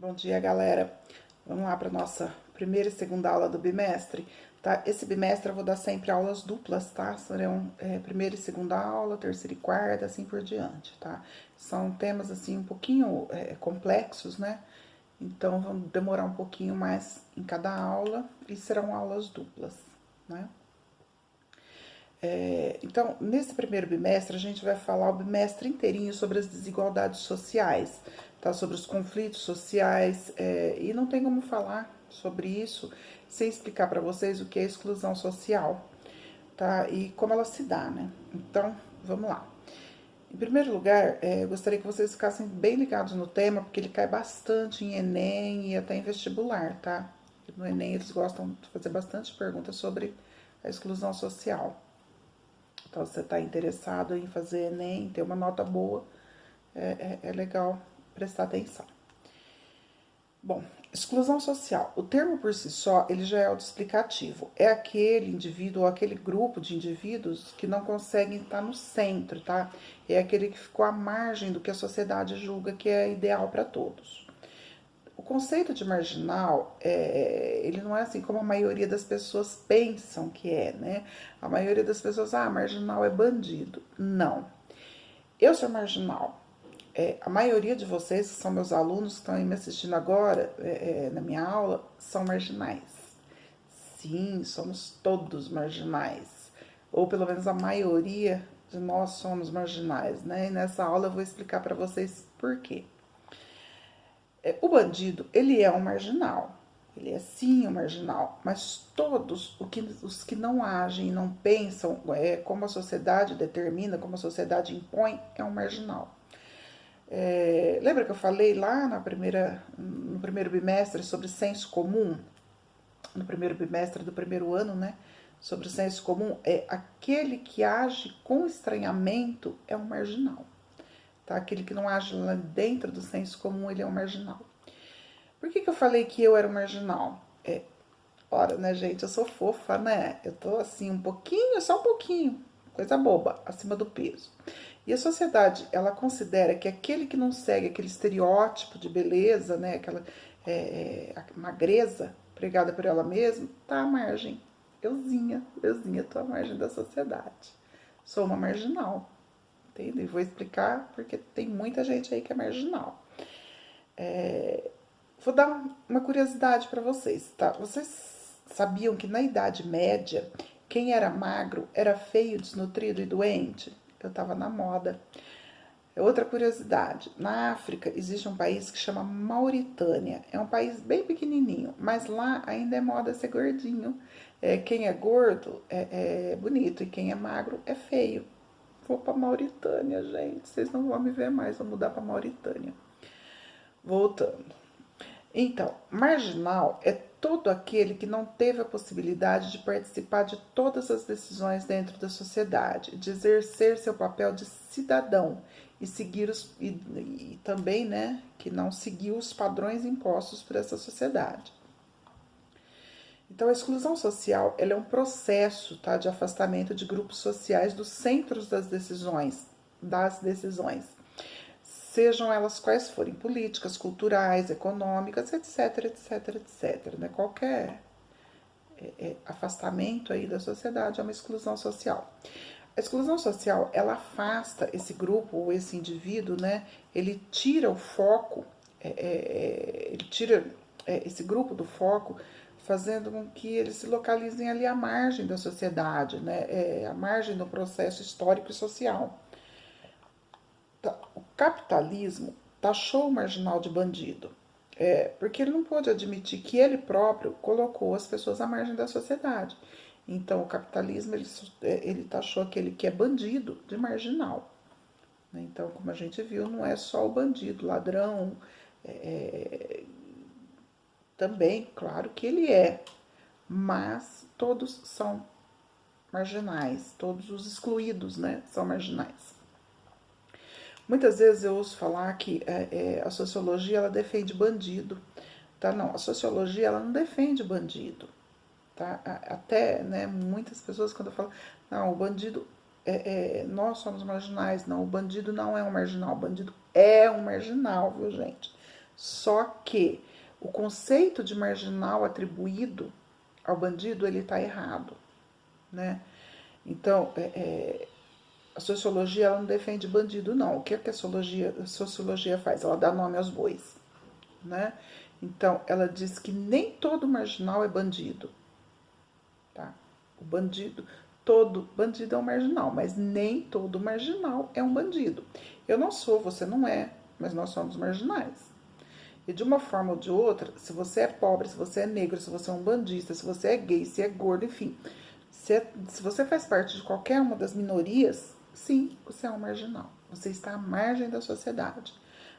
Bom dia, galera. Vamos lá para nossa primeira e segunda aula do bimestre, tá? Esse bimestre eu vou dar sempre aulas duplas, tá? Serão primeira e segunda aula, terceira e quarta, assim por diante, tá? São temas, assim, um pouquinho complexos, né? Então, vão demorar um pouquinho mais em cada aula e serão aulas duplas, né? Então, nesse primeiro bimestre, a gente vai falar o bimestre inteirinho sobre as desigualdades sociais, tá? Sobre os conflitos sociais, e não tem como falar sobre isso sem explicar para vocês o que é exclusão social, tá? E como ela se dá, né? Então, vamos lá. Em primeiro lugar, eu gostaria que vocês ficassem bem ligados no tema, porque ele cai bastante em Enem e até em vestibular, tá? No Enem eles gostam de fazer bastante perguntas sobre a exclusão social. Então, se você está interessado em fazer Enem, ter uma nota boa, é legal prestar atenção. Bom, exclusão social. O termo por si só, ele já é autoexplicativo. É aquele indivíduo ou aquele grupo de indivíduos que não conseguem estar no centro, tá? É aquele que ficou à margem do que a sociedade julga que é ideal para todos. O conceito de marginal, ele não é assim como a maioria das pessoas pensam que é, né? A maioria das pessoas, marginal é bandido. Não. Eu sou marginal. A maioria de vocês, que são meus alunos que estão aí me assistindo agora, na minha aula, são marginais. Sim, somos todos marginais. Ou pelo menos a maioria de nós somos marginais, né? E nessa aula eu vou explicar para vocês por quê. O bandido, ele é um marginal. Ele é sim um marginal. Mas todos os que não agem e não pensam como a sociedade determina, como a sociedade impõe, é um marginal. Lembra que eu falei lá no primeiro bimestre sobre senso comum? No primeiro bimestre do primeiro ano, né? Sobre o senso comum. Aquele que age com estranhamento é um marginal. Tá? Aquele que não age lá dentro do senso comum, ele é um marginal. Por que eu falei que eu era um marginal? Ora, né, gente, eu sou fofa, né? Eu tô assim, um pouquinho, só um pouquinho, coisa boba, acima do peso. E a sociedade, ela considera que aquele que não segue aquele estereótipo de beleza, né, aquela a magreza pregada por ela mesma, tá à margem. Euzinha, tô à margem da sociedade. Sou uma marginal, entende? E vou explicar porque tem muita gente aí que é marginal. Vou dar uma curiosidade para vocês, tá? Vocês sabiam que na Idade Média, quem era magro era feio, desnutrido e doente? Eu tava na moda. Outra curiosidade, na África existe um país que chama Mauritânia. É um país bem pequenininho, mas lá ainda é moda ser gordinho. Quem é gordo é bonito e quem é magro é feio. Vou pra Mauritânia, gente. Vocês não vão me ver mais, vou mudar pra Mauritânia. Voltando. Então, marginal é todo aquele que não teve a possibilidade de participar de todas as decisões dentro da sociedade, de exercer seu papel de cidadão e seguir e também, né, que não seguiu os padrões impostos por essa sociedade. Então, a exclusão social, ela é um processo, tá, de afastamento de grupos sociais dos centros das decisões, sejam elas quais forem, políticas, culturais, econômicas, etc, etc, etc. Né? Qualquer afastamento aí da sociedade é uma exclusão social. A exclusão social, ela afasta esse grupo ou esse indivíduo, né? Ele tira o foco, ele tira esse grupo do foco, fazendo com que eles se localizem ali à margem da sociedade, né? À margem do processo histórico e social. O capitalismo taxou o marginal de bandido, porque ele não pôde admitir que ele próprio colocou as pessoas à margem da sociedade. Então, o capitalismo, ele taxou aquele que é bandido de marginal. Então, como a gente viu, não é só o bandido, ladrão, também, claro que ele mas todos são marginais, todos os excluídos, né, são marginais. Muitas vezes eu ouço falar que a sociologia, ela defende bandido, tá? Não, a sociologia, ela não defende bandido, tá? Até, né, muitas pessoas quando falam, não, o bandido, nós somos marginais, não, o bandido não é um marginal, o bandido é um marginal, viu, gente? Só que o conceito de marginal atribuído ao bandido, ele está errado, né? Então, a sociologia ela não defende bandido, não. O que a sociologia faz? Ela dá nome aos bois, né? Então, ela diz que nem todo marginal é bandido, tá? O bandido, todo bandido é um marginal, mas nem todo marginal é um bandido. Eu não sou, você não é, mas nós somos marginais. E de uma forma ou de outra, se você é pobre, se você é negro, se você é um bandista, se você é gay, se é gordo, enfim, se você faz parte de qualquer uma das minorias, sim, você é um marginal. Você está à margem da sociedade,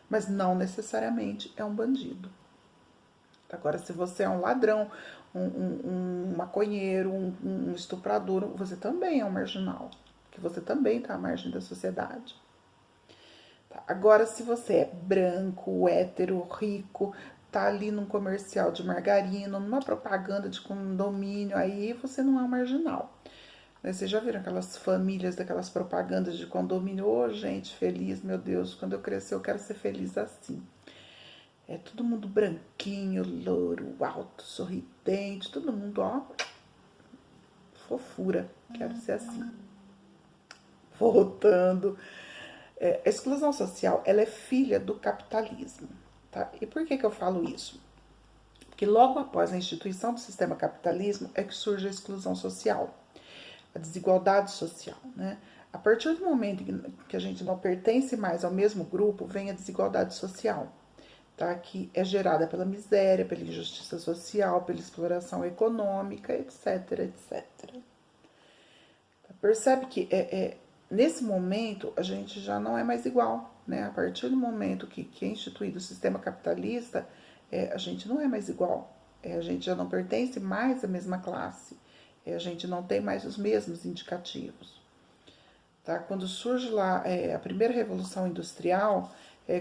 mas não necessariamente é um bandido. Agora, se você é um ladrão, um maconheiro, um estuprador, você também é um marginal, que você também está à margem da sociedade. Agora, se você é branco, hétero, rico, tá ali num comercial de margarina, numa propaganda de condomínio, aí você não é um marginal. Vocês já viram aquelas famílias daquelas propagandas de condomínio? Ô, gente feliz, meu Deus, quando eu crescer eu quero ser feliz assim. É todo mundo branquinho, louro, alto, sorridente, todo mundo, ó, fofura. Quero ser assim. Voltando. A exclusão social, ela é filha do capitalismo. Tá? E por que eu falo isso? Porque logo após a instituição do sistema capitalismo é que surge a exclusão social, a desigualdade social, né? A partir do momento que a gente não pertence mais ao mesmo grupo, vem a desigualdade social, tá? Que é gerada pela miséria, pela injustiça social, pela exploração econômica, etc, etc. Percebe que nesse momento a gente já não é mais igual, né? A partir do momento que é instituído o sistema capitalista, a gente não é mais igual. A gente já não pertence mais à mesma classe. A gente não tem mais os mesmos indicativos. Tá? Quando surge lá a primeira revolução industrial,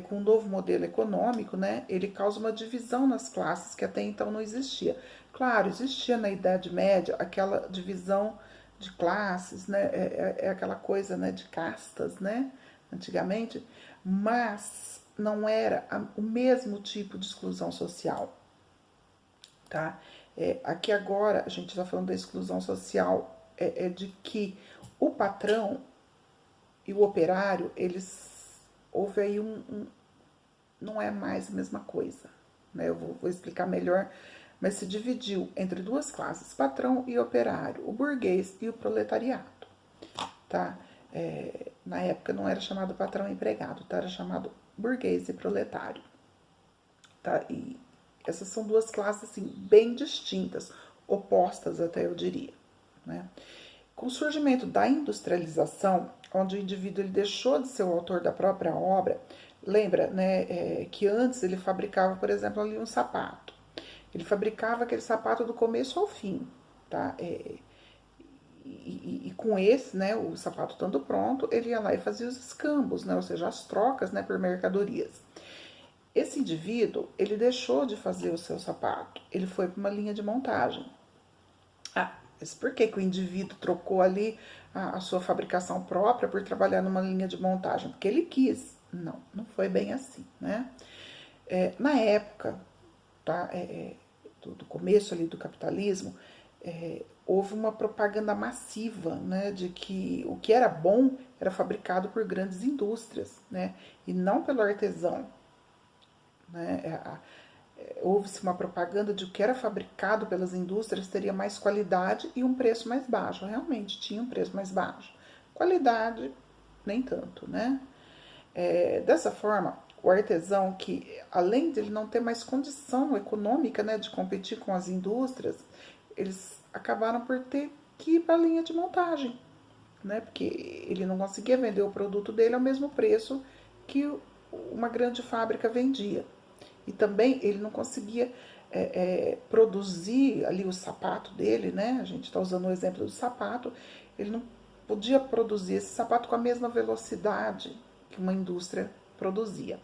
com um novo modelo econômico, né, ele causa uma divisão nas classes que até então não existia. Claro, existia na Idade Média aquela divisão de classes, né, aquela coisa, né, de castas, né, antigamente, mas não era o mesmo tipo de exclusão social, tá? Aqui agora a gente está falando da exclusão social, de que o patrão e o operário, houve aí não é mais a mesma coisa, né? Eu vou explicar melhor, mas se dividiu entre duas classes, patrão e operário, o burguês e o proletariado, tá? Na época não era chamado patrão e empregado, tá? Era chamado burguês e proletário, tá? E essas são duas classes, assim, bem distintas, opostas até eu diria, né? Com o surgimento da industrialização, onde o indivíduo ele deixou de ser o autor da própria obra, lembra, né, que antes ele fabricava, por exemplo, ali um sapato. Ele fabricava aquele sapato do começo ao fim, tá? E com esse, né, o sapato estando pronto, ele ia lá e fazia os escambos, né, ou seja, as trocas, né, por mercadorias. Esse indivíduo, ele deixou de fazer o seu sapato, ele foi para uma linha de montagem. Mas por que o indivíduo trocou ali a sua fabricação própria por trabalhar numa linha de montagem? Porque ele quis. Não, não foi bem assim, né? Na época, tá, do começo ali do capitalismo, houve uma propaganda massiva, né, de que o que era bom era fabricado por grandes indústrias, né, e não pelo artesão, né? Houve-se uma propaganda de que o que era fabricado pelas indústrias teria mais qualidade e um preço mais baixo. Realmente tinha um preço mais baixo. Qualidade, nem tanto, né? Dessa forma, o artesão, que além de ele não ter mais condição econômica, né, de competir com as indústrias, eles acabaram por ter que ir para a linha de montagem, né? Porque ele não conseguia vender o produto dele ao mesmo preço que uma grande fábrica vendia. E também ele não conseguia produzir ali o sapato dele, né? A gente está usando o exemplo do sapato. Ele não podia produzir esse sapato com a mesma velocidade que uma indústria produzia.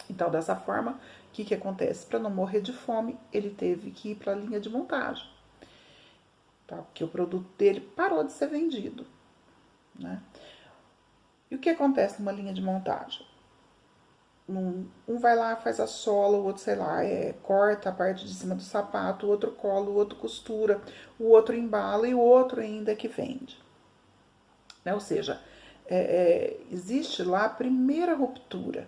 Então, dessa forma, o que acontece? Para não morrer de fome, ele teve que ir para a linha de montagem, tá? Porque o produto dele parou de ser vendido, né? E o que acontece numa linha de montagem? Um vai lá, faz a sola, o outro, sei lá, corta a parte de cima do sapato, o outro cola, o outro costura, o outro embala e o outro ainda que vende. Né? Ou seja, existe lá a primeira ruptura,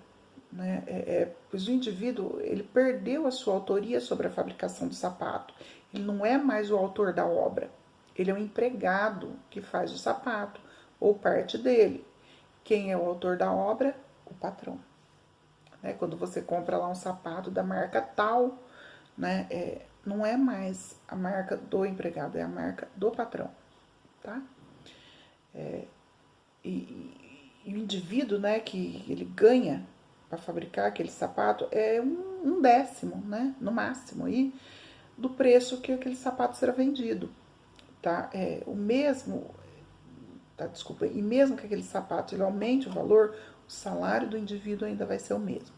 né? Pois o indivíduo ele perdeu a sua autoria sobre a fabricação do sapato. Ele não é mais o autor da obra. Ele é o empregado que faz o sapato ou parte dele. Quem é o autor da obra? O patrão. Né? Quando você compra lá um sapato da marca tal, né? Não é mais a marca do empregado, é a marca do patrão, tá? E o indivíduo, né, que ele ganha para fabricar aquele sapato é um décimo, né, no máximo, aí, do preço que aquele sapato será vendido, tá? O mesmo, tá, desculpa, e mesmo que aquele sapato ele aumente o valor, o salário do indivíduo ainda vai ser o mesmo.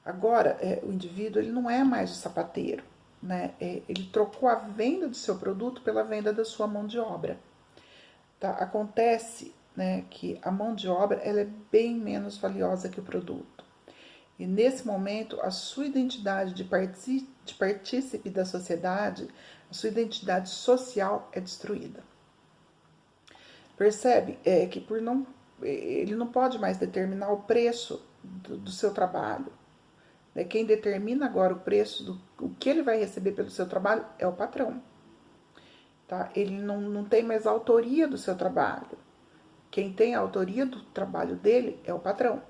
Agora, o indivíduo ele não é mais o sapateiro, né? Ele trocou a venda do seu produto pela venda da sua mão de obra. Tá? Acontece, né, que a mão de obra ela é bem menos valiosa que o produto. E nesse momento, a sua identidade de partícipe da sociedade, a sua identidade social é destruída. Percebe que ele não pode mais determinar o preço do seu trabalho. Quem determina agora o preço o que ele vai receber pelo seu trabalho é o patrão. Tá? Ele não tem mais a autoria do seu trabalho. Quem tem a autoria do trabalho dele é o patrão.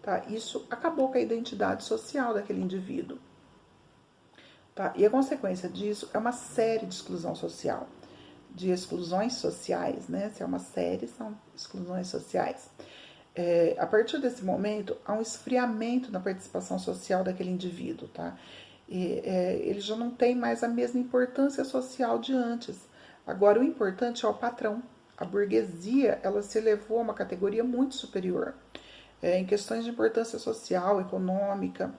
Tá? Isso acabou com a identidade social daquele indivíduo. Tá? E a consequência disso é uma série de exclusão social, de exclusões sociais, né? Se é uma série, são exclusões sociais. A partir desse momento, há um esfriamento na participação social daquele indivíduo, tá? Ele já não tem mais a mesma importância social de antes. Agora, o importante é o patrão. A burguesia, ela se elevou a uma categoria muito superior, em questões de importância social, econômica,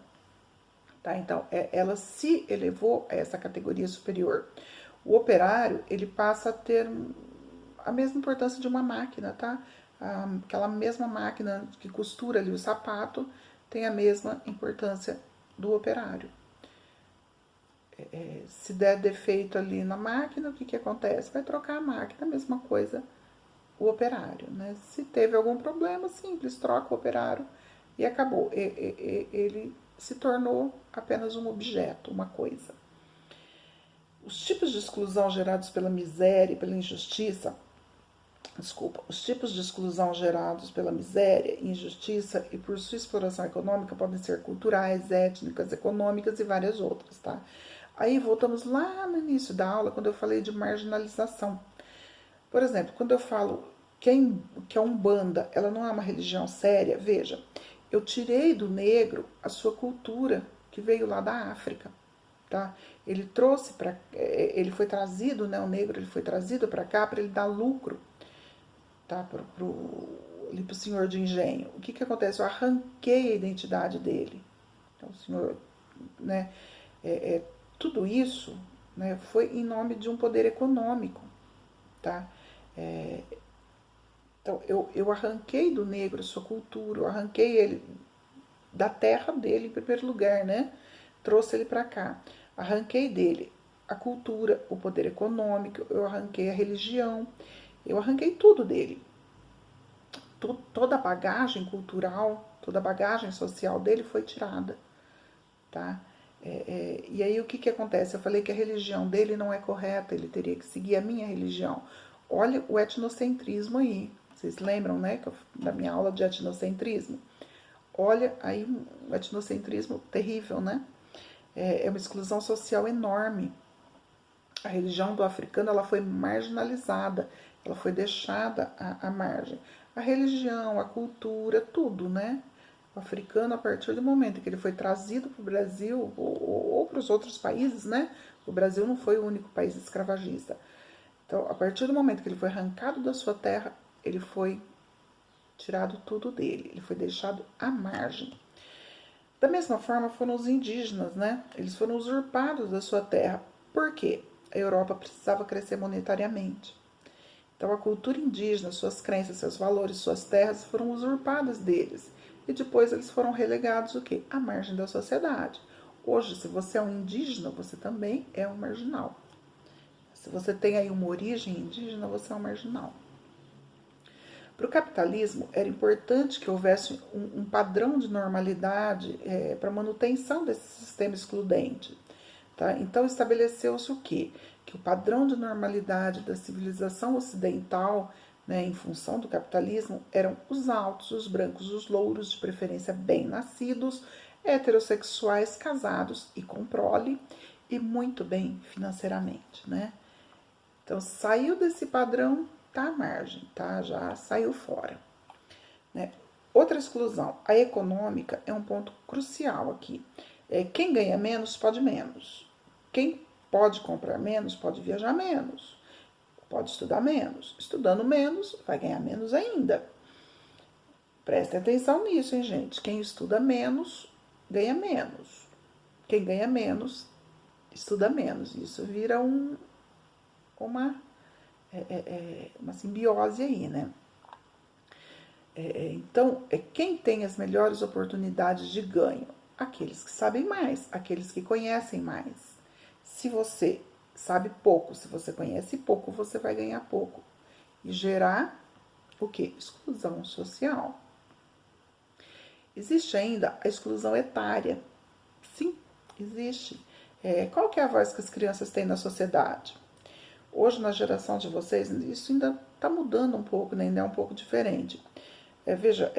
tá? Então, ela se elevou a essa categoria superior. O operário, ele passa a ter a mesma importância de uma máquina, tá? Aquela mesma máquina que costura ali o sapato tem a mesma importância do operário. Se der defeito ali na máquina, o que acontece? Vai trocar a máquina, a mesma coisa o operário, né? Se teve algum problema, simples, troca o operário e acabou. Ele se tornou apenas um objeto, uma coisa. Os tipos de exclusão gerados pela miséria e pela injustiça, os tipos de exclusão gerados pela miséria, injustiça e por sua exploração econômica podem ser culturais, étnicas, econômicas e várias outras, tá? Aí voltamos lá no início da aula, quando eu falei de marginalização. Por exemplo, quando eu falo que a Umbanda ela não é uma religião séria, veja, eu tirei do negro a sua cultura que veio lá da África, tá? Ele trouxe ele foi trazido, né? O negro ele foi trazido para cá para ele dar lucro, tá? Pro senhor de engenho. O que acontece? Eu arranquei a identidade dele. Então, o senhor, né? Tudo isso, né, foi em nome de um poder econômico, tá? Então, eu arranquei do negro a sua cultura, eu arranquei ele da terra dele, em primeiro lugar, né? Trouxe ele para cá. Arranquei dele a cultura, o poder econômico, eu arranquei a religião, eu arranquei tudo dele. Toda a bagagem cultural, toda a bagagem social dele foi tirada, tá? E aí o que acontece? Eu falei que a religião dele não é correta, ele teria que seguir a minha religião. Olha o etnocentrismo aí. Vocês lembram, né, da minha aula de etnocentrismo? Olha aí um etnocentrismo terrível, né? É uma exclusão social enorme. A religião do africano ela foi marginalizada, ela foi deixada à margem. A religião, a cultura, tudo, né? O africano, a partir do momento que ele foi trazido para o Brasil ou para os outros países, né? O Brasil não foi o único país escravagista. Então, a partir do momento que ele foi arrancado da sua terra, ele foi tirado tudo dele, ele foi deixado à margem. Da mesma forma foram os indígenas, né? Eles foram usurpados da sua terra. Por quê? A Europa precisava crescer monetariamente. Então, a cultura indígena, suas crenças, seus valores, suas terras foram usurpadas deles. e depois eles foram relegados o quê? À margem da sociedade. Hoje, se você é um indígena, você também é um marginal. Se você tem aí uma origem indígena, você é um marginal. Para o capitalismo, era importante que houvesse um padrão de normalidade para a manutenção desse sistema excludente. Tá? Então, estabeleceu-se o quê? Que o padrão de normalidade da civilização ocidental, né, em função do capitalismo, eram os altos, os brancos, os louros, de preferência bem-nascidos, heterossexuais, casados e com prole, e muito bem financeiramente. Né? Então, saiu desse padrão, tá à margem, tá? Já saiu fora. Né? Outra exclusão, a econômica, é um ponto crucial aqui. Quem ganha menos, pode menos. Quem pode comprar menos, pode viajar menos. Pode estudar menos. Estudando menos, vai ganhar menos ainda. Prestem atenção nisso, hein, gente? Quem estuda menos, ganha menos. Quem ganha menos, estuda menos. Isso vira uma simbiose aí, né? Então, quem tem as melhores oportunidades de ganho? Aqueles que sabem mais, aqueles que conhecem mais. Se você sabe pouco, se você conhece pouco, você vai ganhar pouco. E gerar o quê? Exclusão social. Existe ainda a exclusão etária. Sim, existe. Qual que é a voz que as crianças têm na sociedade? Hoje, na geração de vocês, isso ainda está mudando um pouco, né? Ainda é um pouco diferente. Veja,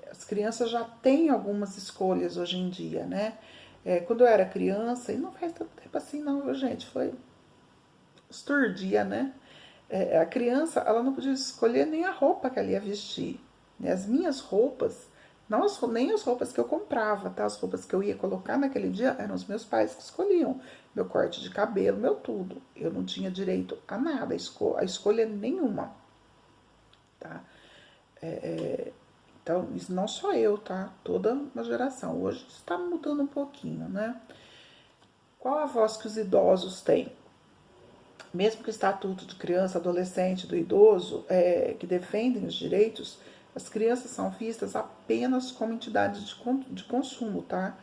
as crianças já têm algumas escolhas hoje em dia, né? Quando eu era criança, e não faz tanto tempo assim não, viu, gente? Foi esturdia, né? A criança, ela não podia escolher nem a roupa que ela ia vestir. Né? As minhas roupas, não nem as roupas que eu comprava, tá? As roupas que eu ia colocar naquele dia, eram os meus pais que escolhiam. Meu corte de cabelo, meu tudo. Eu não tinha direito a nada, a escolha nenhuma, tá? Então, isso não só eu, tá? Toda uma geração. Hoje está mudando um pouquinho, né? Qual a voz que os idosos têm? Mesmo que o estatuto de criança, adolescente, do idoso, que defendem os direitos, as crianças são vistas apenas como entidades de consumo, tá?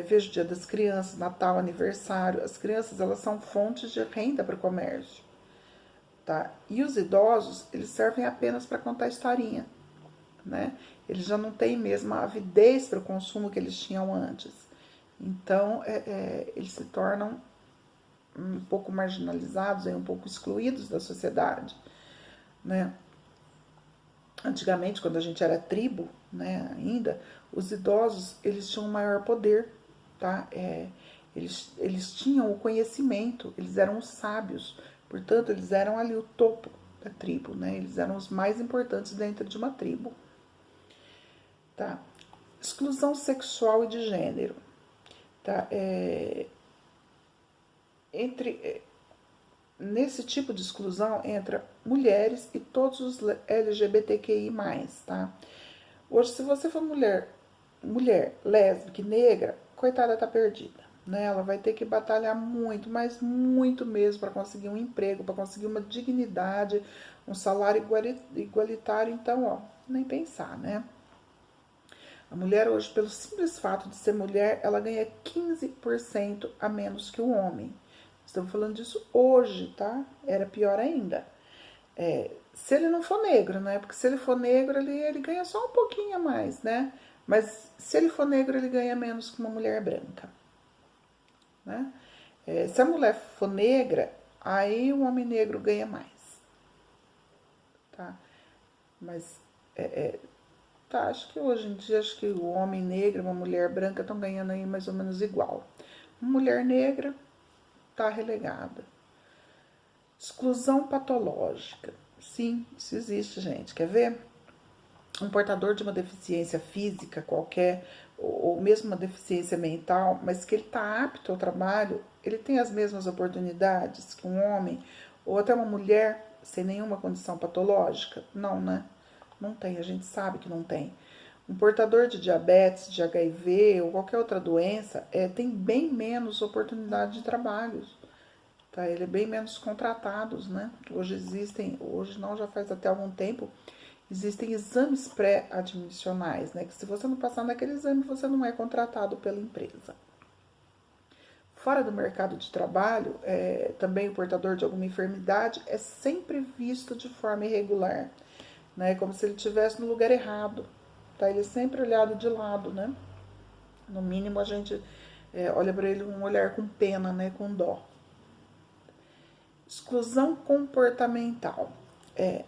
Veja o Dia das Crianças, Natal, aniversário. As crianças, elas são fontes de renda para o comércio, tá? E os idosos, eles servem apenas para contar historinha, né? Eles já não têm mesmo a avidez para o consumo que eles tinham antes. Então, eles se tornam um pouco marginalizados, um pouco excluídos da sociedade, né? Antigamente, quando a gente era tribo, né, ainda, os idosos, eles tinham maior poder, tá? Eles tinham o conhecimento, eles eram os sábios, portanto, eles eram ali o topo da tribo, né? Eles eram os mais importantes dentro de uma tribo, tá? Exclusão sexual e de gênero, tá? Nesse tipo de exclusão entra mulheres e todos os LGBTQI+, tá? Hoje, se você for mulher lésbica e negra, coitada, tá perdida, né? Ela vai ter que batalhar muito, mas muito mesmo, para conseguir um emprego, para conseguir uma dignidade, um salário igualitário. Então, ó, nem pensar, né? A mulher hoje, pelo simples fato de ser mulher, ela ganha 15% a menos que o homem. Estamos falando disso hoje, tá? Era pior ainda. Se ele não for negro, né? Porque se ele for negro, ele ganha só um pouquinho a mais, né? Mas se ele for negro, ele ganha menos que uma mulher branca, né? Se a mulher for negra, aí o homem negro ganha mais, tá? Mas, tá, acho que hoje em dia, acho que o homem negro e uma mulher branca estão ganhando aí mais ou menos igual. Uma mulher negra tá relegada. Exclusão patológica. Sim, isso existe, gente. Quer ver? Um portador de uma deficiência física qualquer, ou mesmo uma deficiência mental, mas que ele está apto ao trabalho, ele tem as mesmas oportunidades que um homem, ou até uma mulher sem nenhuma condição patológica? Não, né? Não tem, a gente sabe que não tem. Um portador de diabetes, de HIV ou qualquer outra doença tem bem menos oportunidade de trabalho. Tá? Ele é bem menos contratados, né? Hoje não, já faz até algum tempo, Existem exames pré-admissionais, né? Que se você não passar naquele exame, você não é contratado pela empresa. Fora do mercado de trabalho, também o portador de alguma enfermidade é sempre visto de forma irregular, né? Como se ele estivesse no lugar errado, tá? Ele é sempre olhado de lado, né? No mínimo a gente olha para ele um olhar com pena, né? Com dó. Exclusão comportamental.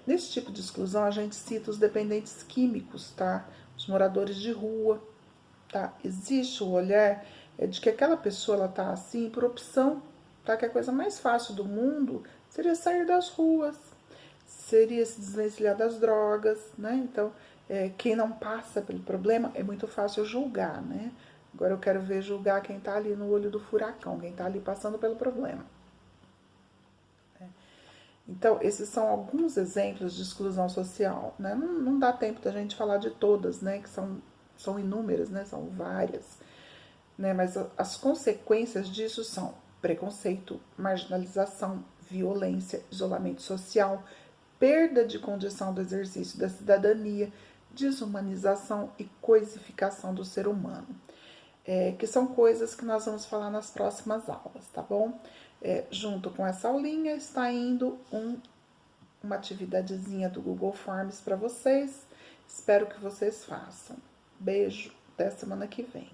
Nesse tipo de exclusão a gente cita os dependentes químicos, tá? Os moradores de rua, tá? Existe o olhar de que aquela pessoa ela tá assim por opção, tá? Que a coisa mais fácil do mundo seria sair das ruas, seria se desvencilhar das drogas, né? Então, quem não passa pelo problema é muito fácil julgar, né? Agora eu quero ver julgar quem tá ali no olho do furacão, quem tá ali passando pelo problema. Então, esses são alguns exemplos de exclusão social, né? Não dá tempo da gente falar de todas, né? Que são inúmeras, né? São várias, né? Mas as consequências disso são preconceito, marginalização, violência, isolamento social, perda de condição do exercício da cidadania, desumanização e coisificação do ser humano. Que são coisas que nós vamos falar nas próximas aulas, tá bom? Junto com essa aulinha está indo uma atividadezinha do Google Forms para vocês. Espero que vocês façam. Beijo, até semana que vem.